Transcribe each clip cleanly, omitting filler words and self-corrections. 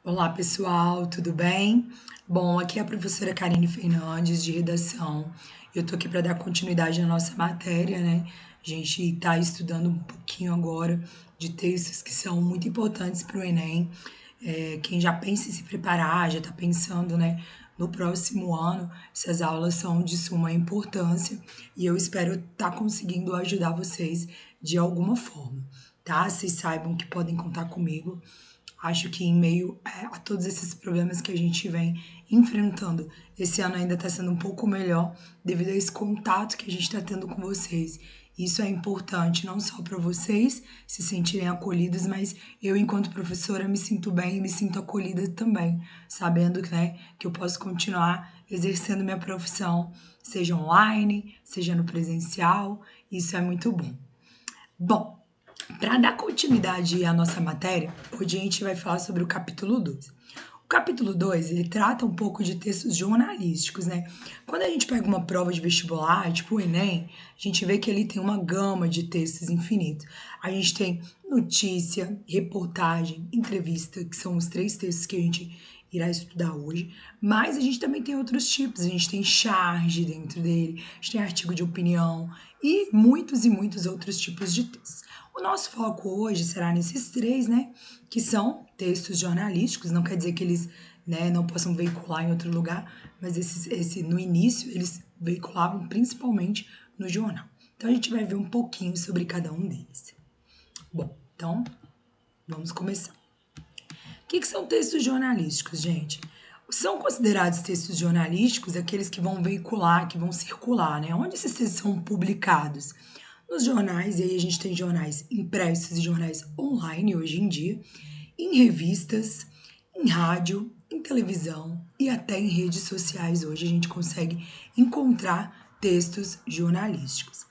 Olá, pessoal, tudo bem? Bom, aqui é a professora Karine Fernandes, de redação. Eu tô aqui para dar continuidade à nossa matéria, né? A gente está estudando um pouquinho agora de textos que são muito importantes para o Enem. Quem já pensa em se preparar, já está pensando, né, no próximo ano, essas aulas são de suma importância e eu espero estar conseguindo ajudar vocês de alguma forma, tá? Vocês saibam que podem contar comigo. Acho que em meio a todos esses problemas que a gente vem enfrentando, esse ano ainda está sendo um pouco melhor devido a esse contato que a gente está tendo com vocês. Isso é importante não só para vocês se sentirem acolhidos, mas eu, enquanto professora, me sinto bem e me sinto acolhida também, sabendo, né, que eu posso continuar exercendo minha profissão, seja online, seja no presencial. Isso é muito bom. Bom, para dar continuidade à nossa matéria, hoje a gente vai falar sobre o capítulo 2. O capítulo 2, ele trata um pouco de textos jornalísticos, né? Quando a gente pega uma prova de vestibular, tipo o Enem, a gente vê que ele tem uma gama de textos infinitos. A gente tem notícia, reportagem, entrevista, que são os três textos que a gente irá estudar hoje, mas a gente também tem outros tipos, a gente tem charge dentro dele, a gente tem artigo de opinião e muitos outros tipos de textos. O nosso foco hoje será nesses três, né, que são textos jornalísticos, não quer dizer que eles, né, não possam veicular em outro lugar, mas no início eles veiculavam principalmente no jornal. Então a gente vai ver um pouquinho sobre cada um deles. Bom, então vamos começar. O que são textos jornalísticos, gente? São considerados textos jornalísticos aqueles que vão veicular, que vão circular, né? Onde esses textos são publicados? Nos jornais, e aí a gente tem jornais impressos e jornais online hoje em dia, em revistas, em rádio, em televisão e até em redes sociais hoje a gente consegue encontrar textos jornalísticos.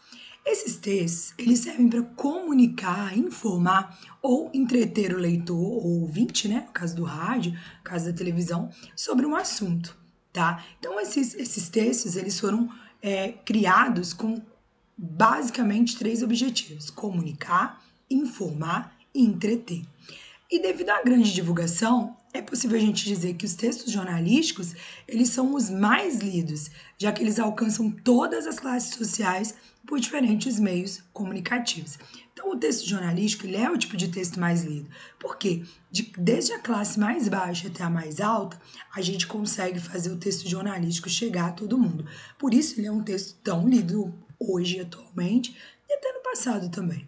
Esses textos, eles servem para comunicar, informar ou entreter o leitor ou ouvinte, né, no caso do rádio, no caso da televisão, sobre um assunto, tá? Então, esses textos, eles foram criados com basicamente três objetivos: comunicar, informar e entreter. E devido à grande divulgação, é possível a gente dizer que os textos jornalísticos, eles são os mais lidos, já que eles alcançam todas as classes sociais por diferentes meios comunicativos. Então, o texto jornalístico, ele é o tipo de texto mais lido. Por quê? Desde a classe mais baixa até a mais alta, a gente consegue fazer o texto jornalístico chegar a todo mundo. Por isso, ele é um texto tão lido hoje, atualmente, e até no passado também.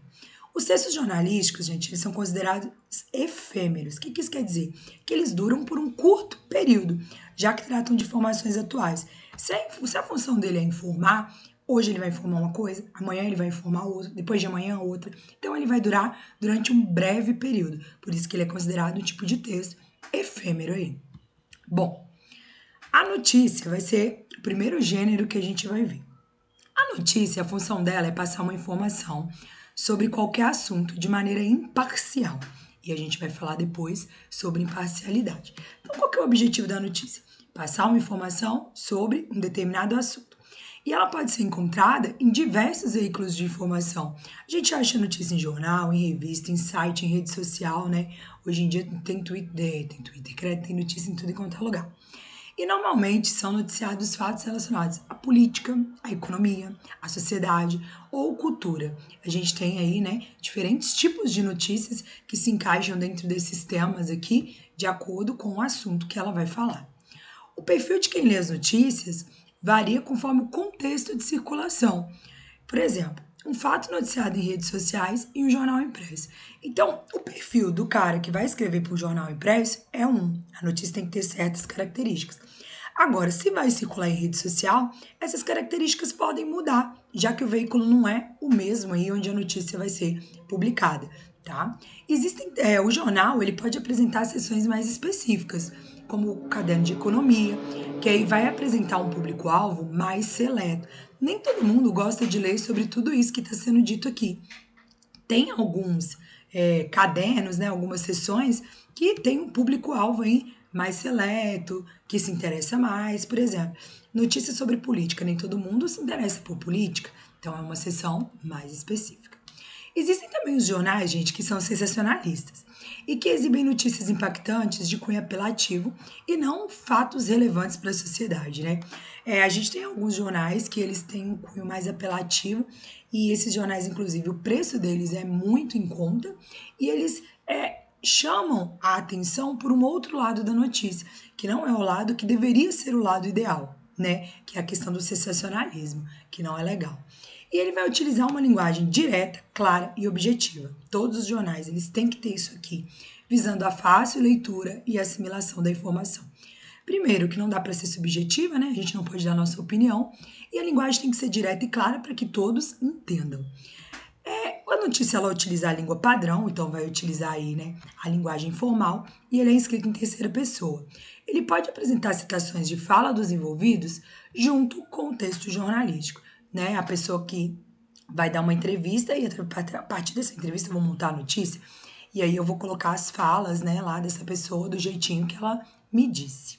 Os textos jornalísticos, gente, eles são considerados efêmeros. O que isso quer dizer? Que eles duram por um curto período, já que tratam de informações atuais. Se a função dele é informar, hoje ele vai informar uma coisa, amanhã ele vai informar outra, depois de amanhã outra. Então ele vai durar durante um breve período. Por isso que ele é considerado um tipo de texto efêmero aí. Bom, a notícia vai ser o primeiro gênero que a gente vai ver. A notícia, a função dela é passar uma informação sobre qualquer assunto de maneira imparcial. E a gente vai falar depois sobre imparcialidade. Então, qual que é o objetivo da notícia? Passar uma informação sobre um determinado assunto. E ela pode ser encontrada em diversos veículos de informação. A gente acha notícia em jornal, em revista, em site, em rede social, né? Hoje em dia tem Twitter, tem notícia em tudo e quanto é lugar. E normalmente são noticiados fatos relacionados à política, à economia, à sociedade ou cultura. A gente tem aí, né, diferentes tipos de notícias que se encaixam dentro desses temas aqui, de acordo com o assunto que ela vai falar. O perfil de quem lê as notícias varia conforme o contexto de circulação. Por exemplo, um fato noticiado em redes sociais e um jornal impresso. Então, o perfil do cara que vai escrever para o jornal impresso é um. A notícia tem que ter certas características. Agora, se vai circular em rede social, essas características podem mudar, já que o veículo não é o mesmo aí onde a notícia vai ser publicada, tá? O jornal, ele pode apresentar seções mais específicas, como o caderno de economia, que aí vai apresentar um público-alvo mais seleto. Nem todo mundo gosta de ler sobre tudo isso que está sendo dito aqui. Tem alguns cadernos, né, algumas sessões que tem um público-alvo aí mais seleto, que se interessa mais. Por exemplo, notícias sobre política. Nem todo mundo se interessa por política, então é uma sessão mais específica. Existem também os jornais, gente, que são sensacionalistas. e que exibem notícias impactantes de cunho apelativo e não fatos relevantes para a sociedade, né? A gente tem alguns jornais que eles têm um cunho mais apelativo e esses jornais, inclusive, o preço deles é muito em conta e eles chamam a atenção por um outro lado da notícia, que não é o lado que deveria ser o lado ideal, né? Que é a questão do sensacionalismo, que não é legal. E ele vai utilizar uma linguagem direta, clara e objetiva. Todos os jornais eles têm que ter isso aqui, visando a fácil leitura e assimilação da informação. Primeiro, que não dá para ser subjetiva, né? A gente não pode dar nossa opinião. E a linguagem tem que ser direta e clara para que todos entendam. A notícia ela utiliza a língua padrão, então vai utilizar aí, né, a linguagem formal e ele é escrito em terceira pessoa. Ele pode apresentar citações de fala dos envolvidos junto com o texto jornalístico, né? A pessoa que vai dar uma entrevista e a partir dessa entrevista eu vou montar a notícia e aí eu vou colocar as falas, né, lá dessa pessoa do jeitinho que ela me disse.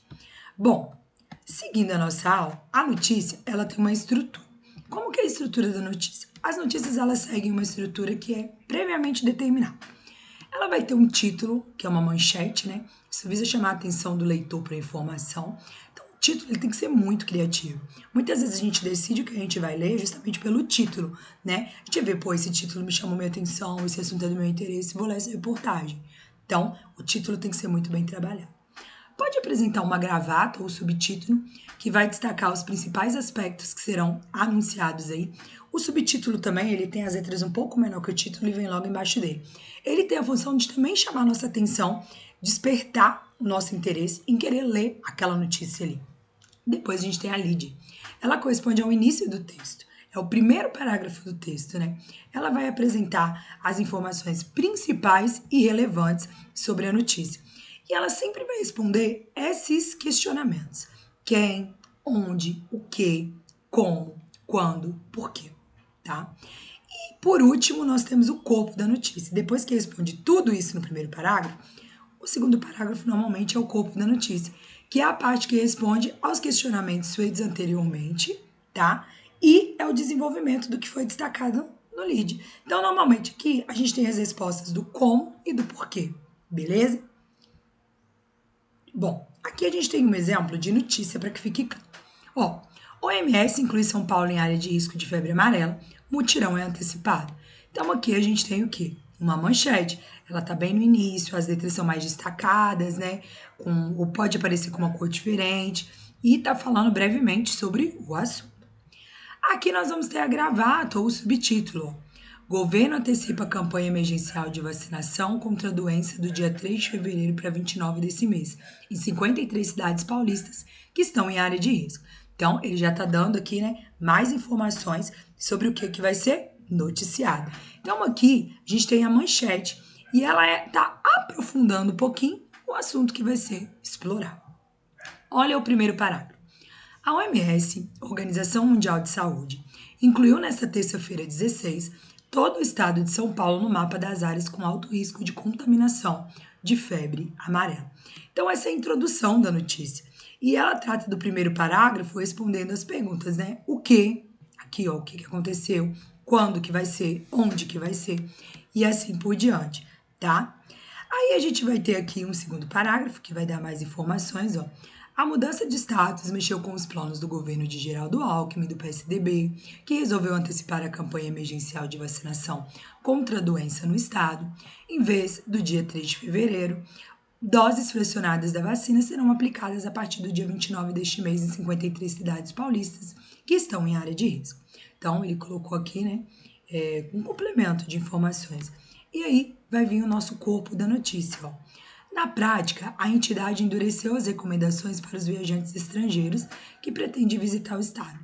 Bom, seguindo a nossa aula, a notícia ela tem uma estrutura. Como que é a estrutura da notícia? As notícias elas seguem uma estrutura que é previamente determinada. Ela vai ter um título, que é uma manchete, né? Isso visa chamar a atenção do leitor para a informação. Então, o título ele tem que ser muito criativo. Muitas vezes a gente decide o que a gente vai ler justamente pelo título, né? A gente vê, pô, esse título me chamou minha atenção, esse assunto é do meu interesse, vou ler essa reportagem. Então, o título tem que ser muito bem trabalhado. Pode apresentar uma gravata ou subtítulo que vai destacar os principais aspectos que serão anunciados aí. O subtítulo também, ele tem as letras um pouco menor que o título e vem logo embaixo dele. Ele tem a função de também chamar a nossa atenção, despertar o nosso interesse em querer ler aquela notícia ali. Depois a gente tem a lead. Ela corresponde ao início do texto. É o primeiro parágrafo do texto, né? Ela vai apresentar as informações principais e relevantes sobre a notícia. E ela sempre vai responder esses questionamentos. Quem, onde, o que, como, quando, por quê, tá? E por último, nós temos o corpo da notícia. Depois que responde tudo isso no primeiro parágrafo, o segundo parágrafo normalmente é o corpo da notícia, que é a parte que responde aos questionamentos feitos anteriormente, tá? E é o desenvolvimento do que foi destacado no lead. Então, normalmente aqui a gente tem as respostas do como e do porquê, beleza? Bom, aqui a gente tem um exemplo de notícia para que fique claro. Ó, OMS inclui São Paulo em área de risco de febre amarela, mutirão é antecipado. Então aqui a gente tem o quê? Uma manchete. Ela tá bem no início, as letras são mais destacadas, né? Ou pode aparecer com uma cor diferente. E tá falando brevemente sobre o assunto. Aqui nós vamos ter a gravata ou o subtítulo. Governo antecipa a campanha emergencial de vacinação contra a doença do dia 3 de fevereiro para 29 desse mês, em 53 cidades paulistas que estão em área de risco. Então, ele já está dando aqui, né, mais informações sobre o que vai ser noticiado. Então, aqui a gente tem a manchete e ela está aprofundando um pouquinho o assunto que vai ser explorado. Olha o primeiro parágrafo. A OMS, Organização Mundial de Saúde, incluiu nesta terça-feira 16 todo o estado de São Paulo no mapa das áreas com alto risco de contaminação de febre amarela. Então, essa é a introdução da notícia. E ela trata do primeiro parágrafo respondendo as perguntas, né? O que, aqui ó, o que aconteceu, quando que vai ser, onde que vai ser, e assim por diante, tá? Aí a gente vai ter aqui um segundo parágrafo que vai dar mais informações, ó. A mudança de status mexeu com os planos do governo de Geraldo Alckmin, do PSDB, que resolveu antecipar a campanha emergencial de vacinação contra a doença no estado. Em vez do dia 3 de fevereiro, doses fracionadas da vacina serão aplicadas a partir do dia 29 deste mês em 53 cidades paulistas que estão em área de risco. Então, ele colocou aqui, né, um complemento de informações. E aí vai vir o nosso corpo da notícia, ó. Na prática, a entidade endureceu as recomendações para os viajantes estrangeiros que pretendem visitar o estado.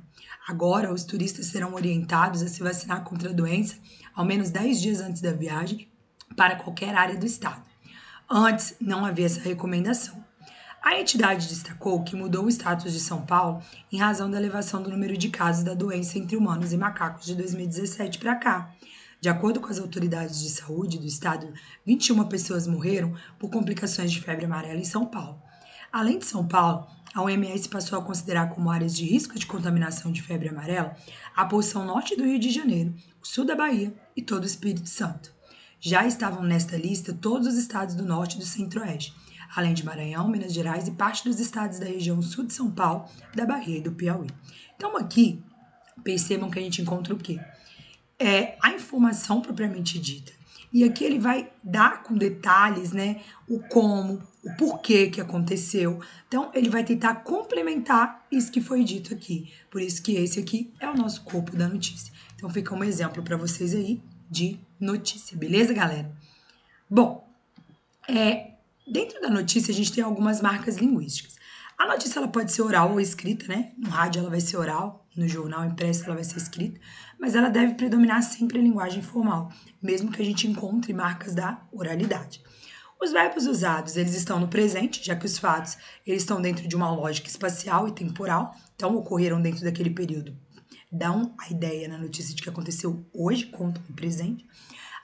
Agora, os turistas serão orientados a se vacinar contra a doença ao menos 10 dias antes da viagem para qualquer área do estado. Antes, não havia essa recomendação. A entidade destacou que mudou o status de São Paulo em razão da elevação do número de casos da doença entre humanos e macacos de 2017 para cá. De acordo com as autoridades de saúde do estado, 21 pessoas morreram por complicações de febre amarela em São Paulo. Além de São Paulo, a OMS passou a considerar como áreas de risco de contaminação de febre amarela a porção norte do Rio de Janeiro, o sul da Bahia e todo o Espírito Santo. já estavam nesta lista todos os estados do Norte e do Centro-Oeste, além de Maranhão, Minas Gerais e parte dos estados da região sul de São Paulo, da Bahia e do Piauí. Então aqui, percebam que a gente encontra o quê? A informação propriamente dita. E aqui ele vai dar com detalhes, né, o como, o porquê que aconteceu. Então, ele vai tentar complementar isso que foi dito aqui. Por isso que esse aqui é o nosso corpo da notícia. Então, fica um exemplo para vocês aí de notícia, beleza, galera? Bom, dentro da notícia a gente tem algumas marcas linguísticas. A notícia ela pode ser oral ou escrita, né? No rádio ela vai ser oral, no jornal impresso ela vai ser escrita, mas ela deve predominar sempre a linguagem formal, mesmo que a gente encontre marcas da oralidade. Os verbos usados, eles estão no presente, já que os fatos eles estão dentro de uma lógica espacial e temporal, então ocorreram dentro daquele período. Dão a ideia na notícia de que aconteceu hoje, contam no presente.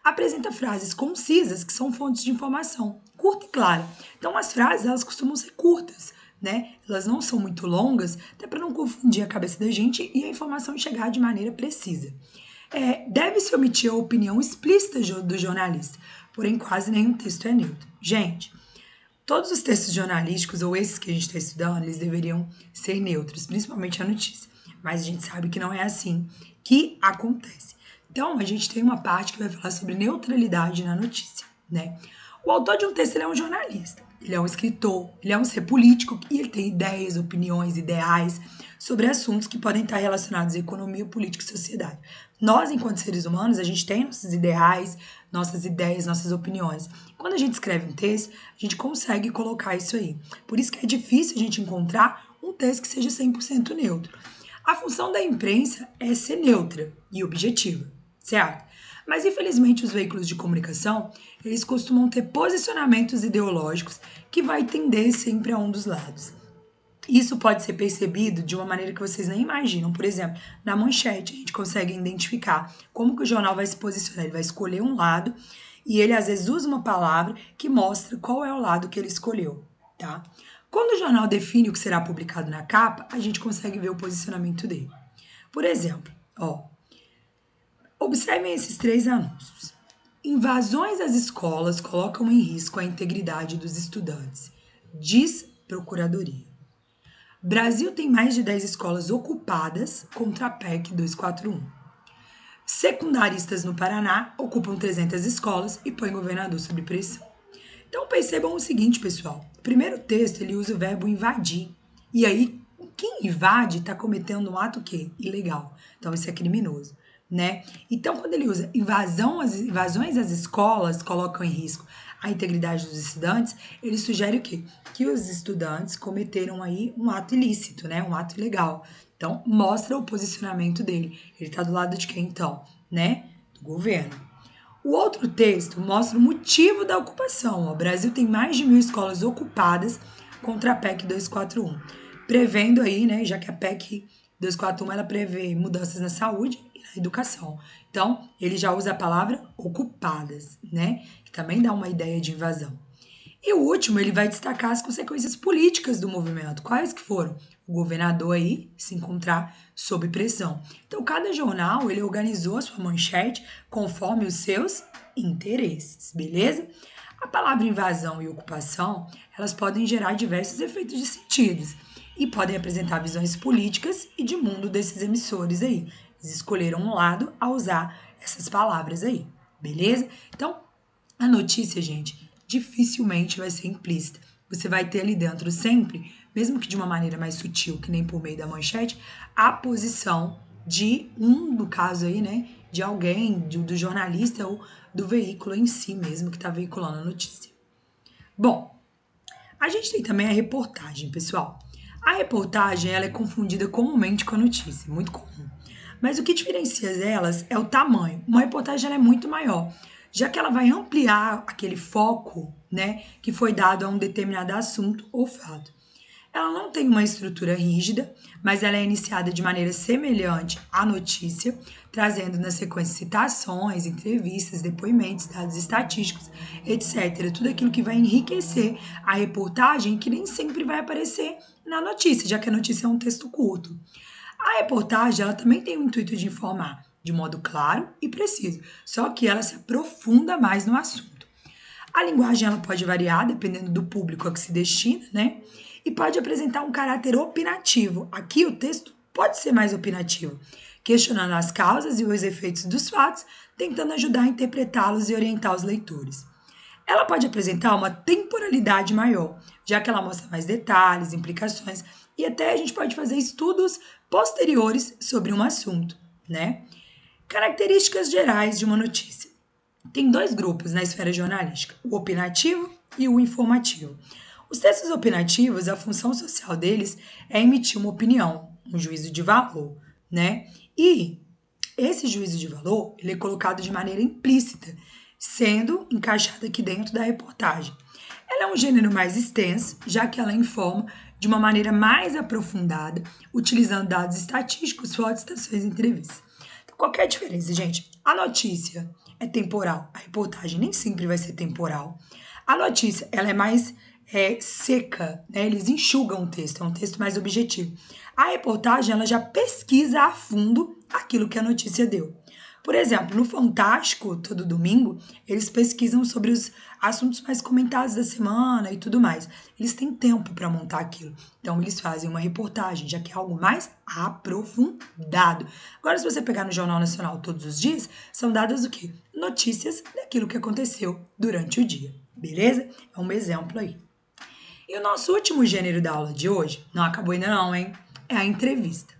Apresenta frases concisas, que são fontes de informação, curta e clara. Então, as frases, elas costumam ser curtas, né? Elas não são muito longas, até para não confundir a cabeça da gente e a informação chegar de maneira precisa. Deve-se omitir a opinião explícita do jornalista, porém quase nenhum texto é neutro. Gente, todos os textos jornalísticos, ou esses que a gente está estudando, eles deveriam ser neutros, principalmente a notícia. Mas a gente sabe que não é assim que acontece. Então, a gente tem uma parte que vai falar sobre neutralidade na notícia, né? O autor de um texto ele é um jornalista, ele é um escritor, ele é um ser político e ele tem ideias, opiniões, ideais sobre assuntos que podem estar relacionados à economia, política e sociedade. Nós, enquanto seres humanos, a gente tem nossos ideais, nossas ideias, nossas opiniões. Quando a gente escreve um texto, a gente consegue colocar isso aí. Por isso que é difícil a gente encontrar um texto que seja 100% neutro. A função da imprensa é ser neutra e objetiva, certo? Mas, infelizmente, os veículos de comunicação, eles costumam ter posicionamentos ideológicos que vai tender sempre a um dos lados. Isso pode ser percebido de uma maneira que vocês nem imaginam. Por exemplo, na manchete, a gente consegue identificar como que o jornal vai se posicionar. Ele vai escolher um lado e ele, às vezes, usa uma palavra que mostra qual é o lado que ele escolheu, tá? Quando o jornal define o que será publicado na capa, a gente consegue ver o posicionamento dele. Por exemplo, observem esses 3 anúncios. Invasões às escolas colocam em risco a integridade dos estudantes, diz Procuradoria. Brasil tem mais de 10 escolas ocupadas contra a PEC 241. Secundaristas no Paraná ocupam 300 escolas e põem governador sob pressão. Então percebam o seguinte, pessoal. O primeiro texto ele usa o verbo invadir. E aí, quem invade está cometendo um ato o quê? Ilegal. Então isso é criminoso, né? Então quando ele usa invasões às escolas colocam em risco a integridade dos estudantes, ele sugere o quê? Que os estudantes cometeram aí um ato ilícito, né? Um ato ilegal. Então mostra o posicionamento dele. Ele está do lado de quem então, né? Do governo. O outro texto mostra o motivo da ocupação. O Brasil tem mais de 1.000 escolas ocupadas contra a PEC 241, prevendo aí, né, já que a PEC 241 ela prevê mudanças na saúde e na educação. Então, ele já usa a palavra ocupadas, né, que também dá uma ideia de invasão. E o último, ele vai destacar as consequências políticas do movimento. Quais que foram? O governador aí se encontrar sob pressão. Então, cada jornal, ele organizou a sua manchete conforme os seus interesses, beleza? A palavra invasão e ocupação, elas podem gerar diversos efeitos de sentidos e podem apresentar visões políticas e de mundo desses emissores aí. Eles escolheram um lado ao usar essas palavras aí, beleza? Então, a notícia, gente, dificilmente vai ser implícita. Você vai ter ali dentro sempre, mesmo que de uma maneira mais sutil, que nem por meio da manchete, a posição de no caso aí, né, de alguém, do jornalista ou do veículo em si mesmo que está veiculando a notícia. Bom, a gente tem também a reportagem, pessoal. A reportagem, ela é confundida comumente com a notícia, muito comum. Mas o que diferencia elas é o tamanho. Uma reportagem ela é muito maior, já que ela vai ampliar aquele foco, né, que foi dado a um determinado assunto ou fato. Ela não tem uma estrutura rígida, mas ela é iniciada de maneira semelhante à notícia, trazendo na sequência citações, entrevistas, depoimentos, dados estatísticos, etc. Tudo aquilo que vai enriquecer a reportagem que nem sempre vai aparecer na notícia, já que a notícia é um texto curto. A reportagem ela também tem o intuito de informar, de modo claro e preciso, só que ela se aprofunda mais no assunto. A linguagem ela pode variar dependendo do público a que se destina, né? E pode apresentar um caráter opinativo. Aqui o texto pode ser mais opinativo, questionando as causas e os efeitos dos fatos, tentando ajudar a interpretá-los e orientar os leitores. Ela pode apresentar uma temporalidade maior, já que ela mostra mais detalhes, implicações e até a gente pode fazer estudos posteriores sobre um assunto, né? Características gerais de uma notícia. Tem dois grupos na esfera jornalística, o opinativo e o informativo. Os textos opinativos, a função social deles é emitir uma opinião, um juízo de valor, né? E esse juízo de valor, ele é colocado de maneira implícita, sendo encaixado aqui dentro da reportagem. Ela é um gênero mais extenso, já que ela informa de uma maneira mais aprofundada, utilizando dados estatísticos, fotos, citações e entrevistas. Então, qual que é a diferença, gente? A notícia é temporal, a reportagem nem sempre vai ser temporal. A notícia, ela é mais seca, né? Eles enxugam o texto, é um texto mais objetivo. A reportagem, ela já pesquisa a fundo aquilo que a notícia deu. Por exemplo, no Fantástico, todo domingo, eles pesquisam sobre os assuntos mais comentados da semana e tudo mais. Eles têm tempo para montar aquilo. Então, eles fazem uma reportagem, já que é algo mais aprofundado. Agora, se você pegar no Jornal Nacional todos os dias, são dadas o quê? Notícias daquilo que aconteceu durante o dia. Beleza? É um exemplo aí. E o nosso último gênero da aula de hoje, não acabou ainda não, hein? É a entrevista.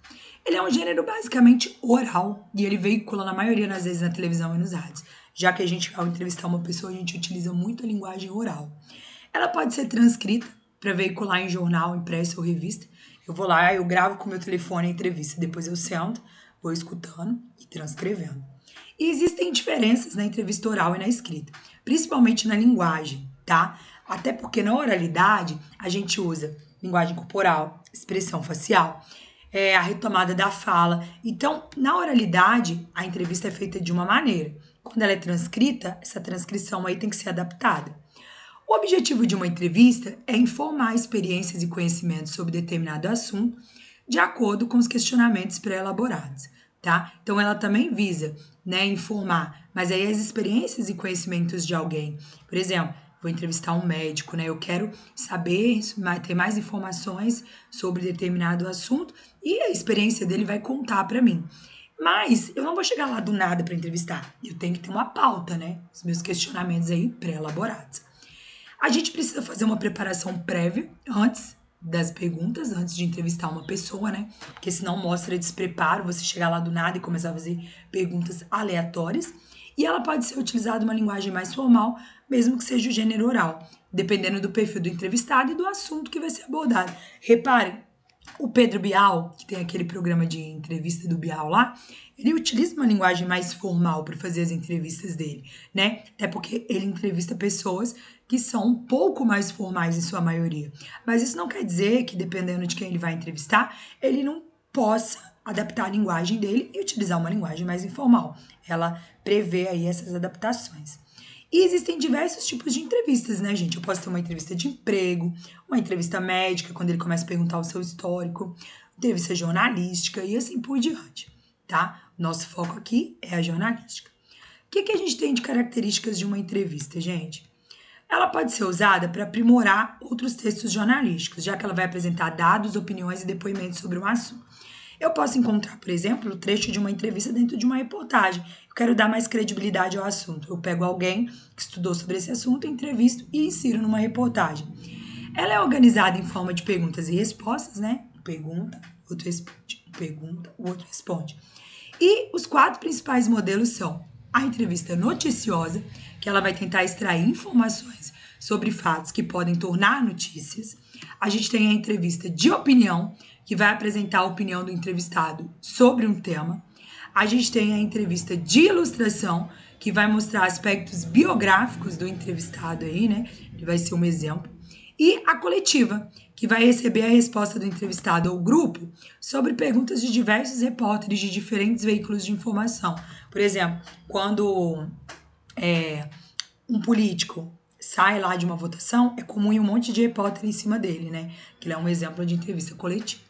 Ele é um gênero basicamente oral e ele veicula na maioria das vezes na televisão e nos rádios. Já que a gente, ao entrevistar uma pessoa, a gente utiliza muito a linguagem oral. Ela pode ser transcrita para veicular em jornal, impresso ou revista. Eu vou lá, eu gravo com o meu telefone a entrevista, depois eu sento, vou escutando e transcrevendo. E existem diferenças na entrevista oral e na escrita, principalmente na linguagem, tá? Até porque na oralidade a gente usa linguagem corporal, expressão facial, a retomada da fala. Então, na oralidade, a entrevista é feita de uma maneira. Quando ela é transcrita, essa transcrição aí tem que ser adaptada. O objetivo de uma entrevista é informar experiências e conhecimentos sobre determinado assunto de acordo com os questionamentos pré-elaborados, tá? Então, ela também visa, né, informar, mas aí as experiências e conhecimentos de alguém. Por exemplo, vou entrevistar um médico, né? Eu quero saber, ter mais informações sobre determinado assunto e a experiência dele vai contar para mim. Mas eu não vou chegar lá do nada para entrevistar. Eu tenho que ter uma pauta, né? Os meus questionamentos aí pré-elaborados. A gente precisa fazer uma preparação prévia antes das perguntas, antes de entrevistar uma pessoa, né? Porque senão mostra despreparo você chegar lá do nada e começar a fazer perguntas aleatórias. E ela pode ser utilizada uma linguagem mais formal, mesmo que seja o gênero oral, dependendo do perfil do entrevistado e do assunto que vai ser abordado. Reparem, o Pedro Bial, que tem aquele programa de entrevista do Bial lá, ele utiliza uma linguagem mais formal para fazer as entrevistas dele, né? Até porque ele entrevista pessoas que são um pouco mais formais em sua maioria. Mas isso não quer dizer que, dependendo de quem ele vai entrevistar, ele não possa adaptar a linguagem dele e utilizar uma linguagem mais informal. Ela prevê aí essas adaptações. E existem diversos tipos de entrevistas, né, gente? Eu posso ter uma entrevista de emprego, uma entrevista médica, quando ele começa a perguntar o seu histórico, entrevista jornalística e assim por diante, tá? Nosso foco aqui é a jornalística. O que a gente tem de características de uma entrevista, gente? Ela pode ser usada para aprimorar outros textos jornalísticos, já que ela vai apresentar dados, opiniões e depoimentos sobre um assunto. Eu posso encontrar, por exemplo, o trecho de uma entrevista dentro de uma reportagem. Eu quero dar mais credibilidade ao assunto. Eu pego alguém que estudou sobre esse assunto, entrevisto e insiro numa reportagem. Ela é organizada em forma de perguntas e respostas, né? Pergunta, outro responde. Pergunta, o outro responde. E os 4 principais modelos são a entrevista noticiosa, que ela vai tentar extrair informações sobre fatos que podem tornar notícias. A gente tem a entrevista de opinião, que vai apresentar a opinião do entrevistado sobre um tema. A gente tem a entrevista de ilustração, que vai mostrar aspectos biográficos do entrevistado aí, né? Que vai ser um exemplo. E a coletiva, que vai receber a resposta do entrevistado ou grupo sobre perguntas de diversos repórteres de diferentes veículos de informação. Por exemplo, quando um político sai lá de uma votação, é comum ir um monte de repórter em cima dele, né? Que ele é um exemplo de entrevista coletiva.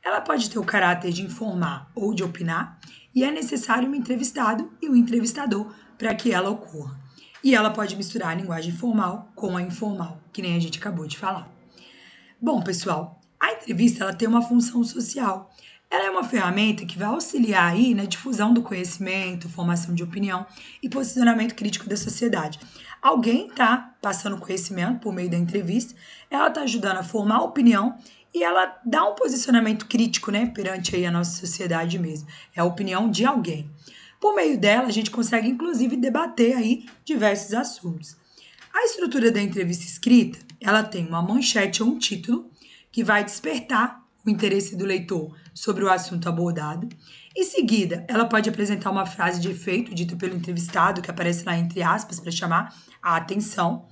Ela pode ter o caráter de informar ou de opinar, e é necessário um entrevistado e um entrevistador para que ela ocorra. E ela pode misturar a linguagem formal com a informal, que nem a gente acabou de falar. Bom, pessoal, a entrevista ela tem uma função social. Ela é uma ferramenta que vai auxiliar aí na difusão do conhecimento, formação de opinião e posicionamento crítico da sociedade. Alguém está passando conhecimento por meio da entrevista, ela está ajudando a formar opinião e ela dá um posicionamento crítico, né, perante aí a nossa sociedade mesmo. É a opinião de alguém. Por meio dela, a gente consegue, inclusive, debater aí diversos assuntos. A estrutura da entrevista escrita, ela tem uma manchete ou um título que vai despertar o interesse do leitor sobre o assunto abordado. Em seguida, ela pode apresentar uma frase de efeito dita pelo entrevistado, que aparece lá entre aspas para chamar a atenção.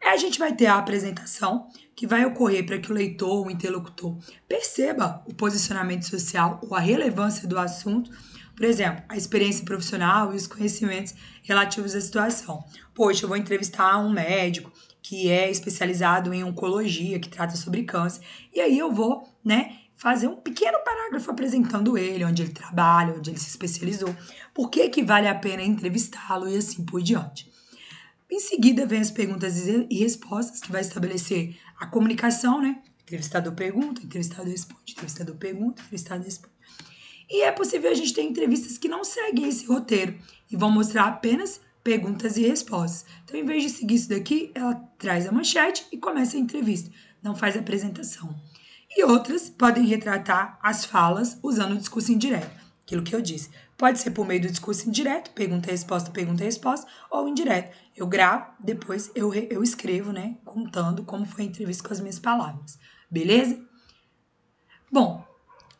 A gente vai ter a apresentação, que vai ocorrer para que o leitor, o interlocutor, perceba o posicionamento social ou a relevância do assunto. Por exemplo, a experiência profissional e os conhecimentos relativos à situação. Poxa, eu vou entrevistar um médico que é especializado em oncologia, que trata sobre câncer, e aí eu vou, né, fazer um pequeno parágrafo apresentando ele, onde ele trabalha, onde ele se especializou, por que vale a pena entrevistá-lo e assim por diante. Em seguida, vem as perguntas e respostas, que vai estabelecer a comunicação, né? Entrevistador pergunta, entrevistado responde, entrevistador pergunta, entrevistado responde. E é possível a gente ter entrevistas que não seguem esse roteiro e vão mostrar apenas perguntas e respostas. Então, em vez de seguir isso daqui, ela traz a manchete e começa a entrevista, não faz a apresentação. E outras podem retratar as falas usando o discurso indireto, aquilo que eu disse. Pode ser por meio do discurso indireto, pergunta e resposta, ou indireto. Eu gravo, depois eu escrevo, né, contando como foi a entrevista com as minhas palavras. Beleza? Bom,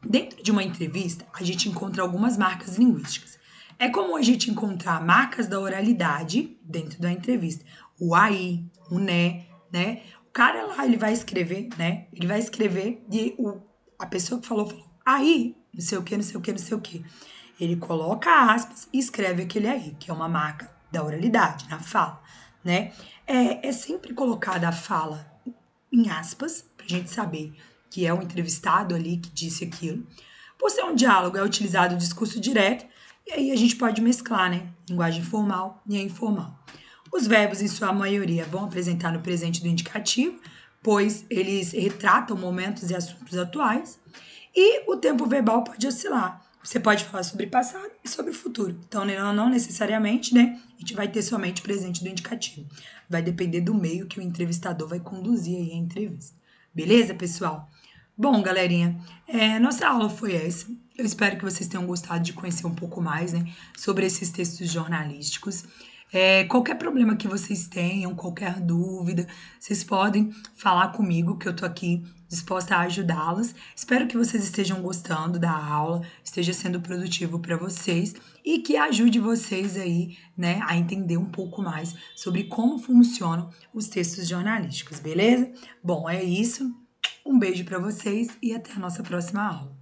dentro de uma entrevista, a gente encontra algumas marcas linguísticas. É comum a gente encontrar marcas da oralidade dentro da entrevista. O aí, o né? O cara lá, ele vai escrever, né? Ele vai escrever e a pessoa que falou, aí, não sei o que, não sei o que, não sei o que. Ele coloca aspas e escreve aquele aí, que é uma marca da oralidade, na fala, né? É sempre colocada a fala em aspas, pra gente saber que é o entrevistado ali que disse aquilo. Por ser um diálogo, é utilizado o discurso direto, e aí a gente pode mesclar, né? Linguagem formal e informal. Os verbos, em sua maioria, vão apresentar no presente do indicativo, pois eles retratam momentos e assuntos atuais. E o tempo verbal pode oscilar. Você pode falar sobre passado e sobre o futuro. Então, não necessariamente, né? A gente vai ter somente presente do indicativo. Vai depender do meio que o entrevistador vai conduzir aí a entrevista. Beleza, pessoal? Bom, galerinha, nossa aula foi essa. Eu espero que vocês tenham gostado de conhecer um pouco mais, né, sobre esses textos jornalísticos. Qualquer problema que vocês tenham, qualquer dúvida, vocês podem falar comigo, que eu tô aqui disposta a ajudá-los. Espero que vocês estejam gostando da aula, esteja sendo produtivo para vocês e que ajude vocês aí, né, a entender um pouco mais sobre como funcionam os textos jornalísticos, beleza? Bom, é isso. Um beijo para vocês e até a nossa próxima aula.